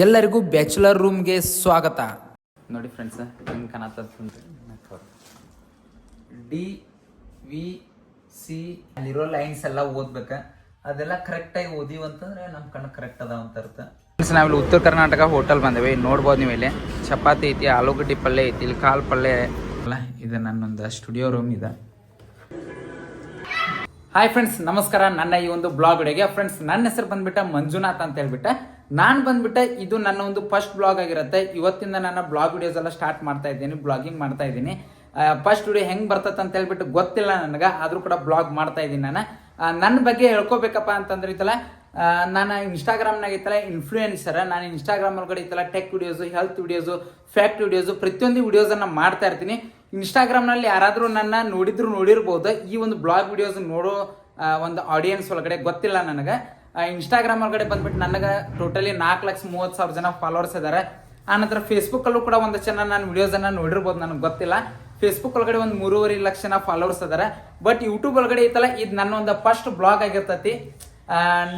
ಎಲ್ಲರಿಗೂ ಬ್ಯಾಚುಲರ್ ರೂಮ್ಗೆ ಸ್ವಾಗತ. ನೋಡಿ ಫ್ರೆಂಡ್ಸ್, ಹೆಂಗೆ ಕಾಣತ್ತಂದ್ರೆ DVC ಅಲ್ಲಿರೋ ಲೈನ್ಸ್ ಎಲ್ಲ ಓದ್ಬೇಕ. ಅದೆಲ್ಲ ಕರೆಕ್ಟಾಗಿ ಓದಿವಂತಂದ್ರೆ ನಮ್ಮ ಕಣ್ಣು ಕರೆಕ್ಟ್ ಅದಾವ ಅಂತ ಅರ್ಥ. ನಾವಿಲ್ಲಿ ಉತ್ತರ ಕರ್ನಾಟಕ ಹೋಟೆಲ್ ಬಂದೇವೆ. ನೋಡ್ಬೋದು ನೀವು ಇಲ್ಲಿ ಚಪಾತಿ ಐತಿ, ಆಲೂಗಡ್ಡೆ ಪಲ್ಯ ಐತಿ, ಇಲ್ಲಿ ಕಾಳು ಪಲ್ಯ ಅಲ್ಲ. ಇದು ನನ್ನೊಂದು ಸ್ಟುಡಿಯೋ ರೂಮ್ ಇದೆ. ಹಾಯ್ ಫ್ರೆಂಡ್ಸ್, ನಮಸ್ಕಾರ. ನನ್ನ ಈ ಒಂದು ಬ್ಲಾಗ್ ವಿಡಿಯೋಗೆ ಫ್ರೆಂಡ್ಸ್, ನನ್ನ ಹೆಸರು ಬಂದ್ಬಿಟ್ಟ ಮಂಜುನಾಥ್ ಅಂತ ಹೇಳ್ಬಿಟ್ಟ. ನಾನು ಬಂದ್ಬಿಟ್ಟ ಇದು ನನ್ನ ಒಂದು ಫಸ್ಟ್ ಬ್ಲಾಗ್ ಆಗಿರುತ್ತೆ. ಇವತ್ತಿಂದ ನನ್ನ ಬ್ಲಾಗ್ ವಿಡಿಯೋಸ್ ಎಲ್ಲ ಸ್ಟಾರ್ಟ್ ಮಾಡ್ತಾ ಇದ್ದೀನಿ, ಬ್ಲಾಗಿಂಗ್ ಮಾಡ್ತಾ ಇದ್ದೀನಿ. ಫಸ್ಟ್ ವಿಡಿಯೋ ಹೆಂಗೆ ಬರ್ತದೆ ಅಂತ ಹೇಳ್ಬಿಟ್ಟು ಗೊತ್ತಿಲ್ಲ ನನಗೆ, ಆದರೂ ಕೂಡ ಬ್ಲಾಗ್ ಮಾಡ್ತಾ ಇದ್ದೀನಿ. ನಾನು ನನ್ನ ಬಗ್ಗೆ ಹೇಳ್ಕೋಬೇಕಪ್ಪ ಅಂತಂದ್ರೆ ಇತ್ತಲ್ಲ, ನಾನು ಇನ್ಸ್ಟಾಗ್ರಾಮ್ನಾಗ ಇತ್ತಲ್ಲ ಇನ್ಫ್ಲೂಯೆನ್ಸರ್. ನಾನು ಇನ್ಸ್ಟಾಗ್ರಾಮ್ ಒಳಗಡೆ ಇತ್ತಲ್ಲ tech videos, health videos, fact videos, ಪ್ರತಿಯೊಂದು ವಿಡಿಯೋಸನ್ನು ಮಾಡ್ತಾ ಇರ್ತೀನಿ. ಇನ್ಸ್ಟಾಗ್ರಾಮ್ನಲ್ಲಿ ಯಾರಾದರೂ ನನ್ನ ನೋಡಿರ್ಬೋದು. ಈ ಒಂದು ಬ್ಲಾಗ್ ವಿಡಿಯೋಸ್ ನೋಡೋ ಒಂದು ಆಡಿಯನ್ಸ್ ಒಳಗಡೆ ಗೊತ್ತಿಲ್ಲ ನನಗೆ. ಇನ್ಸ್ಟಾಗ್ರಾಮ್ ಒಳಗಡೆ ಬಂದ್ಬಿಟ್ಟು ನನಗೆ ಟೋಟಲಿ 4,30,000 ಜನ ಫಾಲೋವರ್ಸ್ ಇದ್ದಾರೆ. ಆನಂತರ ಫೇಸ್ಬುಕ್ಕಲ್ಲೂ ಕೂಡ ಒಂದು ಚಾನಲ್ ನಾನು ವಿಡಿಯೋಸನ್ನು ನೋಡಿರ್ಬೋದು, ನನಗೆ ಗೊತ್ತಿಲ್ಲ. ಫೇಸ್ಬುಕ್ ಒಳಗಡೆ ಒಂದು 3.5 ಲಕ್ಷ ಜನ ಫಾಲೋವರ್ಸ್ ಇದ್ದಾರೆ. ಬಟ್ ಯೂಟ್ಯೂಬ್ ಒಳಗಡೆ ಐತಲ್ಲ, ಇದು ನನ್ನ ಒಂದು ಫಸ್ಟ್ ಬ್ಲಾಗ್ ಆಗಿರ್ತೈತಿ.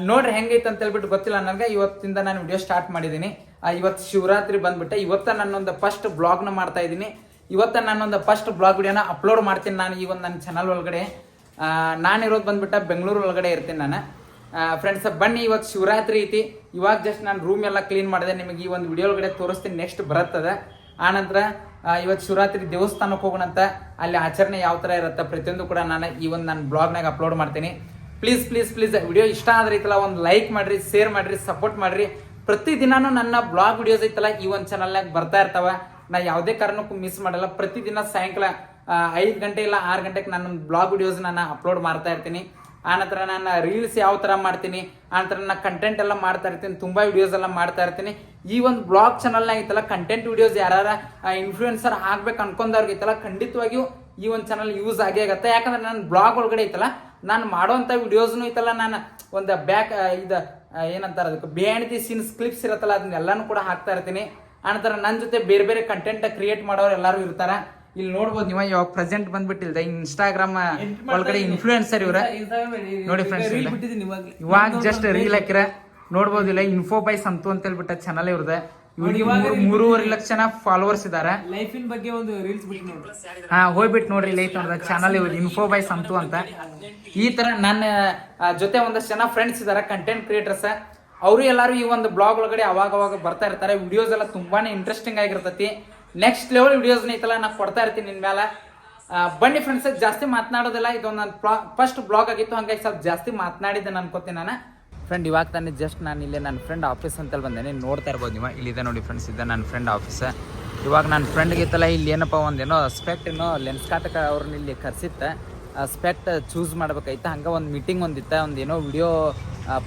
ನೋಡ್ರಿ ಹೆಂಗೈತೆ ಅಂತ ಹೇಳ್ಬಿಟ್ಟು ಗೊತ್ತಿಲ್ಲ ನನಗೆ. ಇವತ್ತಿಂದ ನಾನು ವಿಡಿಯೋ ಸ್ಟಾರ್ಟ್ ಮಾಡಿದ್ದೀನಿ. ಇವತ್ತು ಶಿವರಾತ್ರಿ ಬಂದ್ಬಿಟ್ಟೆ. ಇವತ್ತ ನನ್ನೊಂದು ಫಸ್ಟ್ ಬ್ಲಾಗ್ನ ಮಾಡ್ತಾ ಇದ್ದೀನಿ. ಇವತ್ತ ನಾನೊಂದು ಫಸ್ಟ್ ಬ್ಲಾಗ್ ವಿಡಿಯೋನ ಅಪ್ಲೋಡ್ ಮಾಡ್ತೀನಿ ನಾನು ಈ ಒಂದು ನನ್ನ ಚಾನಲ್ ಒಳಗಡೆ. ನಾನಿರೋದು ಬಂದ್ಬಿಟ್ಟ ಬೆಂಗಳೂರು ಒಳಗಡೆ ಇರ್ತೀನಿ ನಾನು. ಫ್ರೆಂಡ್ಸ್ ಬನ್ನಿ, ಇವತ್ತು ಶಿವರಾತ್ರಿ ಐತಿ. ಇವಾಗ ಜಸ್ಟ್ ನಾನು ರೂಮ್ ಎಲ್ಲ ಕ್ಲೀನ್ ಮಾಡಿದೆ. ನಿಮಗೆ ಈ ಒಂದು ವಿಡಿಯೋ ಒಳಗಡೆ ತೋರಿಸ್ತೀನಿ, ನೆಕ್ಸ್ಟ್ ಬರುತ್ತದೆ. ಆನಂತರ ಇವತ್ತು ಶಿವರಾತ್ರಿ ದೇವಸ್ಥಾನಕ್ಕೆ ಹೋಗೋಣಂತ. ಅಲ್ಲಿ ಆಚರಣೆ ಯಾವ ಥರ ಇರುತ್ತೆ ಪ್ರತಿಯೊಂದು ಕೂಡ ನಾನು ಈ ಒಂದು ನನ್ನ ಬ್ಲಾಗ್ನಾಗ ಅಪ್ಲೋಡ್ ಮಾಡ್ತೀನಿ. ಪ್ಲೀಸ್ ವಿಡಿಯೋ ಇಷ್ಟ ಆದ್ರೆ ಐತಲ್ಲ ಒಂದು ಲೈಕ್ ಮಾಡಿರಿ, ಶೇರ್ ಮಾಡಿರಿ, ಸಪೋರ್ಟ್ ಮಾಡಿರಿ. ಪ್ರತಿದಿನಾನು ನನ್ನ ಬ್ಲಾಗ್ ವಿಡಿಯೋಸ್ ಐತಲ್ಲ ಈ ಒಂದು ಚಾನಲ್ನಾಗ ಬರ್ತಾ ಇರ್ತಾವ. ನಾ ಯಾವುದೇ ಕಾರಣಕ್ಕೂ ಮಿಸ್ ಮಾಡಲ್ಲ. ಪ್ರತಿದಿನ ಸಾಯಂಕಾಲ 5 ಗಂಟೆ ಇಲ್ಲ 6 ಗಂಟೆಗೆ ನಾನು ಬ್ಲಾಗ್ ವಿಡಿಯೋಸ್ ನಾನು ಅಪ್ಲೋಡ್ ಮಾಡ್ತಾ ಇರ್ತೀನಿ. ಆನಂತರ ನಾನು ರೀಲ್ಸ್ ಯಾವ ಥರ ಮಾಡ್ತೀನಿ, ಆನಂತರ ನಾನು ಕಂಟೆಂಟ್ ಎಲ್ಲ ಮಾಡ್ತಾ ಇರ್ತೀನಿ, ತುಂಬ ವಿಡಿಯೋಸ್ ಎಲ್ಲ ಮಾಡ್ತಾ ಇರ್ತೀನಿ. ಈ ಒಂದು ಬ್ಲಾಗ್ ಚಾನಲ್ನಾಗ ಐತಲ್ಲ ಕಂಟೆಂಟ್ ವಿಡಿಯೋಸ್ ಯಾರು ಇನ್ಫ್ಲೂಯೆನ್ಸರ್ ಆಗ್ಬೇಕು ಅನ್ಕೊಂಡವ್ರಿಗೆ ಐತಲ್ಲ ಖಂಡಿತವಾಗಿಯೂ ಈ ಒಂದು ಚಾನಲ್ ಯೂಸ್ ಆಗೇ ಆಗುತ್ತೆ. ಯಾಕಂದ್ರೆ ನನ್ನ ಬ್ಲಾಗ್ ಒಳಗಡೆ ಐತಲ್ಲ ನಾನು ಮಾಡೋವಂಥ ವಿಡಿಯೋಸ್ನು ಐತಲ್ಲ, ನಾನು ಒಂದು ಏನಂತಾರೆ ಅದಕ್ಕೆ ಬಿಹೈಂಡ್ ದಿ ಸೀನ್ಸ್ ಕ್ಲಿಪ್ಸ್ ಇರುತ್ತಲ್ಲ ಅದನ್ನೆಲ್ಲಾನು ಕೂಡ ಹಾಕ್ತಾ ಇರ್ತೀನಿ. ಆನಂತರ ನನ್ನ ಜೊತೆ ಬೇರೆ ಬೇರೆ ಕಂಟೆಂಟ್ ಕ್ರಿಯೇಟ್ ಮಾಡೋರು ಎಲ್ಲರೂ ಇರ್ತಾರ. ಇಲ್ಲಿ ನೋಡ್ಬೋದು ನೀವು, ಇವಾಗ ಪ್ರೆಸೆಂಟ್ ಬಂದ್ಬಿಟ್ಟಿಲ್ದೆ ಇನ್ಸ್ಟಾಗ್ರಾಮ್ ಒಳಗಡೆ ಇನ್ಫ್ಲೂಯೆನ್ಸರ್ ಇವ್ರ ನೋಡಿ ಫ್ರೆಂಡ್ಸ್. ಇವಾಗ ಜಸ್ಟ್ ರೀಲ್ ಹಾಕಿರ ನೋಡ್ಬೋದು. ಇಲ್ಲ ಇನ್ಫೋ ಬೈ ಸಂತು ಅಂತ ಹೇಳ್ಬಿಟ್ಟ ಚಾನಲ್ ಇವ್ರದ. ಇವ್ರಿಗೆ 3.5 ಲಕ್ಷ ಜನ ಫಾಲೋವರ್ಸ್ ಇದಾರೆ. ಲೈಫಿನ ಬಗ್ಗೆ ಒಂದು ರೀಲ್ಸ್ ಬಿಟ್ಟು ನೋಡ್ರಿ. ಹೋಗ್ಬಿಟ್ಟು ನೋಡ್ರಿ, ಲೈಫ್ ನೋಡ್ದ ಚಾನಲ್ ಇವ್ರು ಇನ್ಫೋ ಬೈ ಸಂತು ಅಂತ. ಈ ತರ ನನ್ನ ಜೊತೆ ಒಂದಷ್ಟು ಜನ ಫ್ರೆಂಡ್ಸ್ ಇದಾರೆ, ಕಂಟೆಂಟ್ ಕ್ರಿಯೇಟರ್ಸ್. ಅವರು ಎಲ್ಲರೂ ಈ ಒಂದು ಬ್ಲಾಗ್ ಒಳಗಡೆ ಅವಾಗ ಬರ್ತಾ ಇರ್ತಾರೆ. ವಿಡಿಯೋಸ್ ಎಲ್ಲ ತುಂಬಾನೇ ಇಂಟ್ರೆಸ್ಟಿಂಗ್ ಆಗಿರ್ತೈತಿ. ನೆಕ್ಸ್ಟ್ ಲೆವೆಲ್ ವಿಡಿಯೋಸ್ನ ಐತಲ್ಲ ನಾನು ಕೊಡ್ತಾ ಇರ್ತೀನಿ ನಿನ್ ಮೇಲೆ. ಬನ್ನಿ ಫ್ರೆಂಡ್ಸ್, ಜಾಸ್ತಿ ಮಾತನಾಡೋದಿಲ್ಲ. ಇದೊಂದು ನನ್ನ ಫಸ್ಟ್ ಬ್ಲಾಗ್ ಆಗಿತ್ತು, ಹಂಗಾಗಿ ಸ್ವಲ್ಪ ಜಾಸ್ತಿ ಮಾತನಾಡಿದ್ದೆ ಅನ್ಕೋತೀನಿ ನಾನು. ಫ್ರೆಂಡ್ ಇವಾಗ ತಾನೇ ಜಸ್ಟ್ ನಾನು ಇಲ್ಲೇ ನನ್ನ ಫ್ರೆಂಡ್ ಆಫೀಸ್ ಅಂತೇಳಿ ಬಂದೇನೆ. ನೋಡ್ತಾ ಇರ್ಬೋದು ನೀವು, ಇಲ್ಲಿದೆ ನೋಡಿ ಫ್ರೆಂಡ್ಸ್, ಇದೆ ನನ್ನ ಫ್ರೆಂಡ್ ಆಫೀಸ್. ಇವಾಗ ನನ್ನ ಫ್ರೆಂಡ್ಗೆ ಇತ್ತಲ್ಲ ಇಲ್ಲಿ ಏನಪ್ಪ ಒಂದೇನೋ ಸ್ಪೆಕ್ಟ್ ಏನೋ ಲೆನ್ಸ್ ಕಾಟಕ ಅವ್ರನ್ನ ಇಲ್ಲಿ ಕರ್ಸಿತ್ತೆ. Specs choose ಮಾಡ್ಬೇಕಾಯ್ತು. ಹಂಗೆ ಒಂದು ಮೀಟಿಂಗ್ ಒಂದಿತ್ತ, ಒಂದೇನೋ ವಿಡಿಯೋ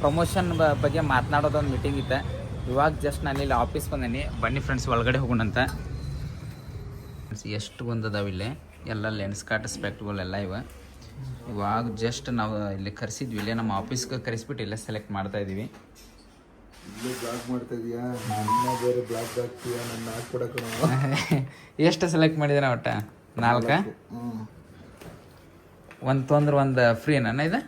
ಪ್ರಮೋಷನ್ ಬಗ್ಗೆ ಮಾತನಾಡೋದು ಒಂದು ಮೀಟಿಂಗ್ ಇತ್ತು. ಇವಾಗ ಜಸ್ಟ್ ನಾನು ಇಲ್ಲಿ ಆಫೀಸ್ ಬಂದೇನಿ. ಬನ್ನಿ ಫ್ರೆಂಡ್ಸ್ ಒಳಗಡೆ ಹೋಗೋಣಂತ. ಎಷ್ಟು ಬಂದದಾವ ಇಲ್ಲಿ ಎಲ್ಲ ಲೆನ್ಸ್ ಕಾಟ್ ಸ್ಪೆಕ್ಟ್ಗಳೆಲ್ಲ ಇವಾಗ ಜಸ್ಟ್ ನಾವು ಇಲ್ಲಿ ಕರೆಸಿದ್ವಿ. ಇಲ್ಲೇ ನಮ್ಮ ಆಫೀಸ್ಗೆ ಕರೆಸ್ಬಿಟ್ಟು ಇಲ್ಲೇ ಸೆಲೆಕ್ಟ್ ಮಾಡ್ತಾ ಇದ್ದೀವಿ. ಎಷ್ಟು ಸೆಲೆಕ್ಟ್ ಮಾಡಿದೆ ಒಟ್ಟ 4 ಒಂದು ತೊಂದ್ರೆ ಒಂದು ಫ್ರೀ ನನ್ನ ಇದೆ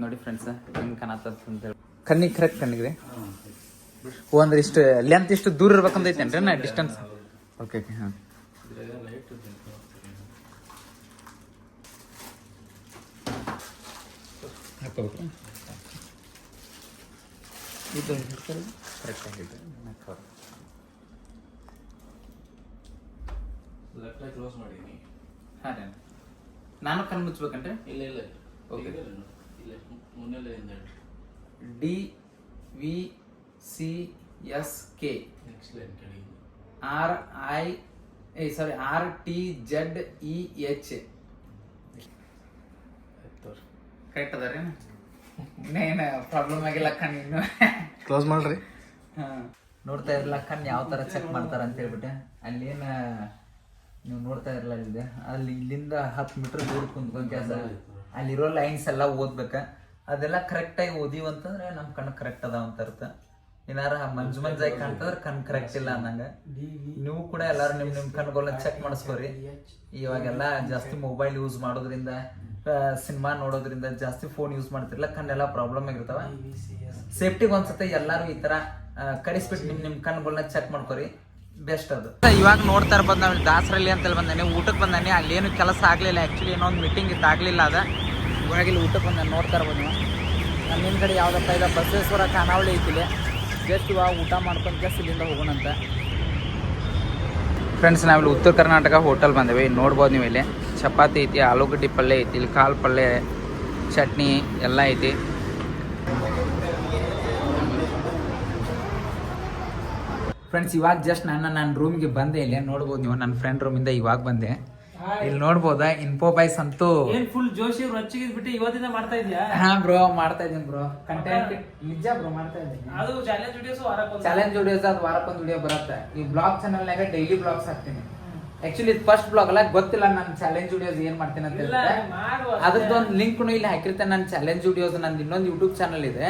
ನೋಡಿ ಫ್ರೆಂಡ್ಸ್. ಹೆಂಗೆ ಕಾಣತ್ತಂತ ಹೇಳಿ ಕಣ್ಣಿಗೆ ಕರೆಕ್ಟ್ ಕಣ್ಣಿಗೆ ಅಂದ್ರೆ ಇಷ್ಟು ಲೆಂತ್ ಇಷ್ಟು ದೂರ ಇರ್ಬೇಕಂತೈತೇನ್ರಿ ನಾ ಡಿಸ್ಟೆನ್ಸ್. ಓಕೆ ಹಾಂ ಹಾಕೋಬೇಕು. ಇದು ಕರೆಕ್ಟ್ ಆಗಿದೆ. ಕ್ಲೋಸ್ ಮಾಡಿದ್ದೀನಿ. ಹಾಂ ರೀ, ನಾನು ಕಣ್ಣು ಮುಚ್ಚಬೇಕಂದ್ರೆ ಇಲ್ಲ ಓಕೆ. ಮುನ್ನೆಲೆ DVCSK ನೆಕ್ಸ್ಟ್ ಲೈನ್ ಕಡೆ RTZEH ಕರೆಕ್ಟ್ ಅದ ರೀ? ಇನ್ನೇನು ಪ್ರಾಬ್ಲಮ್ ಆಗಿಲ್ಲ ಕಣ್ಣು ಇನ್ನು ಕ್ಲೋಸ್ ಮಾಡ್ರಿ. ಹಾಂ ನೋಡ್ತಾ ಇರಲ್ಲ ಕಣ್ಣು ಯಾವ ಥರ ಚೆಕ್ ಮಾಡ್ತಾರೆ ಅಂತ ಹೇಳ್ಬಿಟ್ಟೆ. ಅಲ್ಲೇನು ನೀವು ನೋಡ್ತಾ ಇರಲ್ಲ ಇದೆ ಅಲ್ಲಿ ಇಲ್ಲಿಂದ 10 ಮೀಟರ್ ದೂರ ಕುಂತ್ಕೊಂಡು ಕೆಲಸ ಅಲ್ಲಿರೋ ಲೈನ್ಸ್ ಎಲ್ಲ ಓದ್ಬೇಕು. ಅದೆಲ್ಲ ಕರೆಕ್ಟಾಗಿ ಓದಿವಂತಂದ್ರೆ ನಮ್ಮ ಕಣ್ಣು ಕರೆಕ್ಟ್ ಅದಾವ ಅಂತ ಅರ್ಥ. ಏನಾರ ಮಂಜಾಗಿ ಕಾಣ್ತಂದ್ರೆ ಕಣ್ಣು ಕರೆಕ್ಟ್ ಇಲ್ಲ ಅನ್ನಂಗೆ. ನೀವು ಕೂಡ ಎಲ್ಲರೂ ನಿಮ್ಮ ಕಣ್ಗಳನ್ನ ಚೆಕ್ ಮಾಡಿಸ್ಕೋರಿ. ಇವಾಗೆಲ್ಲ ಜಾಸ್ತಿ ಮೊಬೈಲ್ ಯೂಸ್ ಮಾಡೋದ್ರಿಂದ ಸಿನಿಮಾ ನೋಡೋದ್ರಿಂದ ಜಾಸ್ತಿ ಫೋನ್ ಯೂಸ್ ಮಾಡ್ತಿರ್ಲಿಲ್ಲ, ಕಣ್ಣೆಲ್ಲ ಪ್ರಾಬ್ಲಮ್ ಆಗಿರ್ತಾವ. ಸೇಫ್ಟಿಗೆ ಒಂದ್ಸತಿ ಎಲ್ಲರೂ ಈ ತರ ಕಡಿಸ್ಬಿಟ್ಟು ನಿಮ್ ಕಣ್ಗಳನ್ನ ಚೆಕ್ ಮಾಡ್ಕೊರಿ, ಬೆಸ್ಟ್ ಅದು. ಇವಾಗ ನೋಡ್ತಾ ಇರ್ಬೋದು ನಾವು ದಾಸರಲ್ಲಿ ಅಂತೇಳಿ ಬಂದಾನೆ, ಊಟಕ್ಕೆ ಬಂದಾನೆ. ಅಲ್ಲೇನು ಕೆಲಸ ಆಗಲಿಲ್ಲ, ಆ್ಯಕ್ಚುಲಿ ಏನೋ ಒಂದು ಮೀಟಿಂಗ್ ಇತ್ತು, ಆಗಲಿಲ್ಲ ಅದ. ಇವಾಗ ಇಲ್ಲಿ ಊಟಕ್ಕೆ ಬಂದಾನೆ, ನೋಡ್ತಾ ಇರ್ಬೋದು ನೀವು. ನಮ್ಮ ಹಿಂದ್ಗಡೆ ಯಾವುದಪ್ಪ ಈಗ ಬಸವೇಶ್ವರ ಖಾನಾವಳಿ ಐತಿಲ್ಲ, ಜಸ್ಟ್ ಇವಾಗ ಊಟ ಮಾಡ್ಕೊಂಡು ಜಸ್ಟ್ ಇಲ್ಲಿಂದ ಹೋಗೋಣಂತ. ಫ್ರೆಂಡ್ಸ್, ನಾವಿಲ್ಲಿ ಉತ್ತರ ಕರ್ನಾಟಕ ಹೋಟೆಲ್ ಬಂದೇವೆ. ಇಲ್ಲಿ ನೋಡ್ಬೋದು ನೀವು, ಇಲ್ಲಿ ಚಪಾತಿ ಐತಿ, ಆಲೂಗಡ್ಡೆ ಪಲ್ಯ ಐತಿ, ಇಲ್ಲಿ ಕಾಳು ಪಲ್ಯ, ಚಟ್ನಿ ಎಲ್ಲ ಐತಿ. ಫ್ರೆಂಡ್ಸ್, ಇವಾಗ ಜಸ್ಟ್ ನನ್ನ ರೂಮ್ಗೆ ಬಂದೆ. ಇಲ್ಲಿ ನೋಡ್ಬೋದು ನೀವು, ನನ್ನ ಫ್ರೆಂಡ್ ರೂಮಿಂದ ಇವಾಗ ಬಂದೆ. ಇಲ್ಲಿ ನೋಡ್ಬೋದಾ ಇನ್ಫೋ ಬಾಯ್ಸ್ ಅಂತೂ ಫುಲ್ ಜೋಶಿ ರೊಚ್ಚಿಗೆ ಬಿಟ್ಟು ಇವತ್ತಿಂದ ಮಾಡ್ತಾ ಇದ್ಯಾ? ಹಾ ಬ್ರೋ, ಮಾಡ್ತಾ ಇದ್ದೀನಿ ಬ್ರೋ. ಕಂಟೆಂಟ್ ನಿಜ ಬ್ರೋ, ಮಾಡ್ತಾ ಇದ್ದೀನಿ. ಅದು ಚಾಲೆಂಜ್ ವಿಡಿಯೋಸ್ ಚಾಲೆಂಜ್ ವಿಡಿಯೋಸ್ ಅದು ವಾರಕ್ಕೊಂದು ವಿಡಿಯೋ ಬರುತ್ತೆ. ಈ ಬ್ಲಾಗ್ ಚಾನಲ್ನಾಗ ಡೈಲಿ ಬ್ಲಾಗ್ಸ್ ಹಾಕ್ತೀನಿ. ಆಕ್ಚುಲಿ ಇದು ಫಸ್ಟ್ ಬ್ಲಾಗ್ ಅಲ್ಲ, ಗೊತ್ತಿಲ್ಲ ನಾನು ಚಾಲೆಂಜ್ ವಿಡಿಯೋಸ್ ಏನ್ ಮಾಡ್ತೀನಿ ಅಂತ ಹೇಳ್ತಾರೆ. ಅದ್ರದ್ದೊಂದು ಲಿಂಕ್ನು ಇಲ್ಲಿ ಹಾಕಿರ್ತೇನೆ. ನನ್ನ ಚಾಲೆಂಜ್ ವಿಡಿಯೋಸ್ ನಂದು ಇನ್ನೊಂದು ಯೂಟ್ಯೂಬ್ ಚಾನಲ್ ಇದೆ,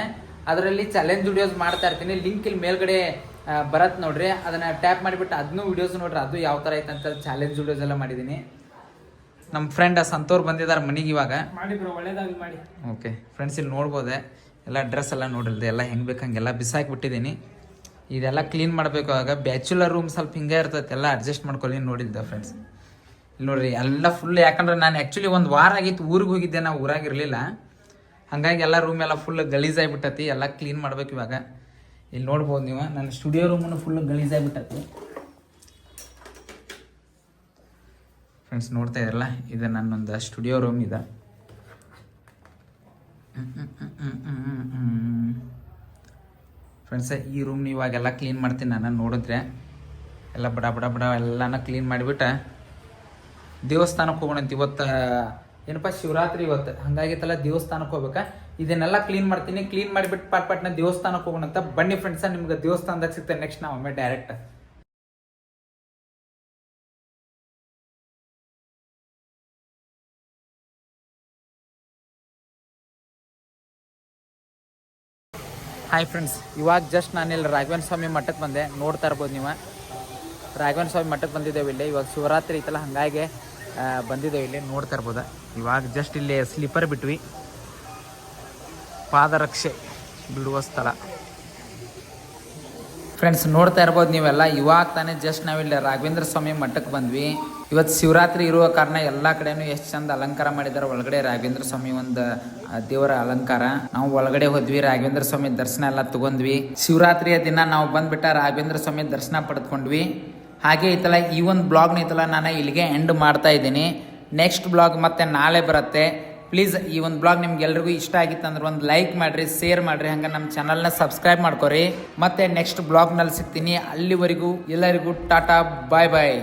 ಅದರಲ್ಲಿ ಚಾಲೆಂಜ್ ವಿಡಿಯೋಸ್ ಮಾಡ್ತಾ ಇರ್ತೀನಿ. ಲಿಂಕ್ ಇಲ್ಲಿ ಮೇಲ್ಗಡೆ ಬರತ್ ನೋಡ್ರಿ, ಅದನ್ನ ಟ್ಯಾಪ್ ಮಾಡಿಬಿಟ್ಟು ಅದನ್ನು ವಿಡಿಯೋಸ್ ನೋಡ್ರಿ, ಅದು ಯಾವ ತರ ಐತೆ ಅಂತ ಚಾಲೆಂಜ್ ವಿಡಿಯೋಸ್ ಎಲ್ಲ ಮಾಡಿದೀನಿ. ನಮ್ಮ ಫ್ರೆಂಡ್ ಸಂತೋರ್ ಬಂದಿದ್ದಾರೆ ಮನೆಗೆ ಇವಾಗ. ಮಾಡಿ ಬ್ರೋ, ಒಳ್ಳೇದಾಗಿ ಮಾಡಿ. ಓಕೆ ಫ್ರೆಂಡ್ಸ್, ಇಲ್ಲಿ ನೋಡ್ಬೋದೆ ಎಲ್ಲ ಡ್ರೆಸ್ ಎಲ್ಲ ನೋಡಿಲ್ದೆ ಎಲ್ಲ ಹೆಂಗೆ ಬೇಕು ಹಂಗೆಲ್ಲ ಬಿಸಾಕಿಬಿಟ್ಟಿದ್ದೀನಿ. ಇದೆಲ್ಲ ಕ್ಲೀನ್ ಮಾಡಬೇಕು. ಆಗ ಬ್ಯಾಚುಲರ್ ರೂಮ್ ಸ್ವಲ್ಪ ಹಿಂಗೆ ಇರ್ತೈತೆ, ಎಲ್ಲ ಅಡ್ಜಸ್ಟ್ ಮಾಡ್ಕೊಳ್ಳಿ. ನೋಡಿದ್ದೆ ಫ್ರೆಂಡ್ಸ್, ಇಲ್ಲಿ ನೋಡ್ರಿ ಎಲ್ಲ ಫುಲ್. ಯಾಕಂದ್ರೆ ನಾನು ಆ್ಯಕ್ಚುಲಿ ಒಂದು ವಾರ ಆಗಿತ್ತು ಊರಿಗೆ ಹೋಗಿದ್ದೆ, ನಾವು ಊರಾಗಿರಲಿಲ್ಲ. ಹಾಗಾಗಿ ಎಲ್ಲ ರೂಮ್ ಎಲ್ಲ ಫುಲ್ ಗಲೀಜಾಗಿಬಿಟ್ಟತಿ, ಎಲ್ಲ ಕ್ಲೀನ್ ಮಾಡ್ಬೇಕು ಇವಾಗ. ಇಲ್ಲಿ ನೋಡ್ಬೋದು ನೀವು, ನನ್ನ ಸ್ಟುಡಿಯೋ ರೂಮನ್ನು ಫುಲ್ ಗಲೀಜಾಗಿಬಿಟ್ಟತಿ. ಫ್ರೆಂಡ್ಸ್, ನೋಡ್ತಾ ಇದ್ರಲ್ಲ, ಇದು ನನ್ನೊಂದು ಸ್ಟುಡಿಯೋ ರೂಮ್ ಇದೆ. ಫ್ರೆಂಡ್ಸ್, ಈ ರೂಮ್ನ ಇವಾಗೆಲ್ಲ ಕ್ಲೀನ್ ಮಾಡ್ತೀನಿ ನಾನು. ನೋಡಿದ್ರೆ ಎಲ್ಲ ಬಡ ಬಡ ಬಡ ಎಲ್ಲನ ಕ್ಲೀನ್ ಮಾಡಿಬಿಟ್ಟು ದೇವಸ್ಥಾನಕ್ಕೆ ಹೋಗೋಣಂತ. ಇವತ್ತು ಏನಪ್ಪ ಶಿವರಾತ್ರಿ ಇವತ್ತು, ಹಂಗಾಗಿತ್ತಲ್ಲ ದೇವಸ್ಥಾನಕ್ಕೆ ಹೋಗ್ಬೇಕಾ. ಇದನ್ನೆಲ್ಲ ಕ್ಲೀನ್ ಮಾಡ್ತೀನಿ. ಕ್ಲೀನ್ ಮಾಡಿಬಿಟ್ಟು ಪಟ್ನ ದೇವಸ್ಥಾನಕ್ಕೆ ಹೋಗೋಣಂತ. ಬನ್ನಿ ಫ್ರೆಂಡ್ಸ, ನಿಮ್ಗೆ ದೇವಸ್ಥಾನದಾಗ ಸಿಗ್ತೇನೆ ನೆಕ್ಸ್ಟ್ ನಾವು ಒಮ್ಮೆ ಡೈರೆಕ್ಟ್. ಹಾಯ್ ಫ್ರೆಂಡ್ಸ್, ಇವಾಗ ಜಸ್ಟ್ ನಾನಿಲ್ಲಿ ರಾಘವೇಂದ್ರ ಸ್ವಾಮಿ ಮಠಕ್ಕೆ ಬಂದೆ. ನೋಡ್ತಾ ಇರ್ಬೋದು ನೀವು, ರಾಘವೇಂದ್ರ ಸ್ವಾಮಿ ಮಠಕ್ಕೆ ಬಂದಿದ್ದೇವೆ ಇಲ್ಲಿ. ಇವಾಗ ಶಿವರಾತ್ರಿ ಐತಲ್ಲ, ಹಾಗಾಗಿ ಬಂದಿದ್ದೇವೆ ಇಲ್ಲಿ. ನೋಡ್ತಾ ಇರ್ಬೋದು. ಇವಾಗ ಜಸ್ಟ್ ಇಲ್ಲಿ ಸ್ಲೀಪರ್ ಬಿಟ್ವಿ, ಪಾದರಕ್ಷೆ ಬಿಡುವ ಸ್ಥಳ. ಫ್ರೆಂಡ್ಸ್, ನೋಡ್ತಾ ಇರ್ಬೋದು ನೀವೆಲ್ಲ, ಇವಾಗ ತಾನೇ ಜಸ್ಟ್ ನಾವಿಲ್ಲಿ ರಾಘವೇಂದ್ರ ಸ್ವಾಮಿ ಮಠಕ್ಕೆ ಬಂದ್ವಿ. ಇವತ್ತು ಶಿವರಾತ್ರಿ ಇರುವ ಕಾರಣ ಎಲ್ಲ ಕಡೆನೂ ಎಷ್ಟು ಚಂದ ಅಲಂಕಾರ ಮಾಡಿದ್ದಾರೆ. ಒಳಗಡೆ ರಾಘವೇಂದ್ರ ಸ್ವಾಮಿ ಒಂದು ದೇವರ ಅಲಂಕಾರ. ನಾವು ಒಳಗಡೆ ಹೋದ್ವಿ, ರಾಘವೇಂದ್ರ ಸ್ವಾಮಿ ದರ್ಶನ ಎಲ್ಲ ತಗೊಂಡ್ವಿ. ಶಿವರಾತ್ರಿಯ ದಿನ ನಾವು ಬಂದ್ಬಿಟ್ಟ ರಾಘವೇಂದ್ರ ಸ್ವಾಮಿ ದರ್ಶನ ಪಡೆದುಕೊಂಡ್ವಿ. ಹಾಗೆ ಐತಲ್ಲ, ಈ ಒಂದು ಬ್ಲಾಗ್ನ ಐತಲ್ಲ ನಾನು ಇಲ್ಲಿಗೆ ಎಂಡ್ ಮಾಡ್ತಾ ಇದ್ದೀನಿ. ನೆಕ್ಸ್ಟ್ ಬ್ಲಾಗ್ ಮತ್ತೆ ನಾಳೆ ಬರುತ್ತೆ. ಪ್ಲೀಸ್ ಈ ಒಂದು ಬ್ಲಾಗ್ ನಿಮ್ಗೆ ಎಲ್ರಿಗೂ ಇಷ್ಟ ಆಗಿತ್ತು ಅಂದ್ರೆ ಒಂದು ಲೈಕ್ ಮಾಡಿರಿ, ಶೇರ್ ಮಾಡಿರಿ, ಹಂಗೆ ನಮ್ಮ ಚಾನಲ್ನ ಸಬ್ಸ್ಕ್ರೈಬ್ ಮಾಡ್ಕೊರಿ. ಮತ್ತೆ ನೆಕ್ಸ್ಟ್ ಬ್ಲಾಗ್ನಲ್ಲಿ ಸಿಗ್ತೀನಿ. ಅಲ್ಲಿವರೆಗೂ ಎಲ್ಲರಿಗೂ ಟಾಟಾ, ಬಾಯ್ ಬಾಯ್.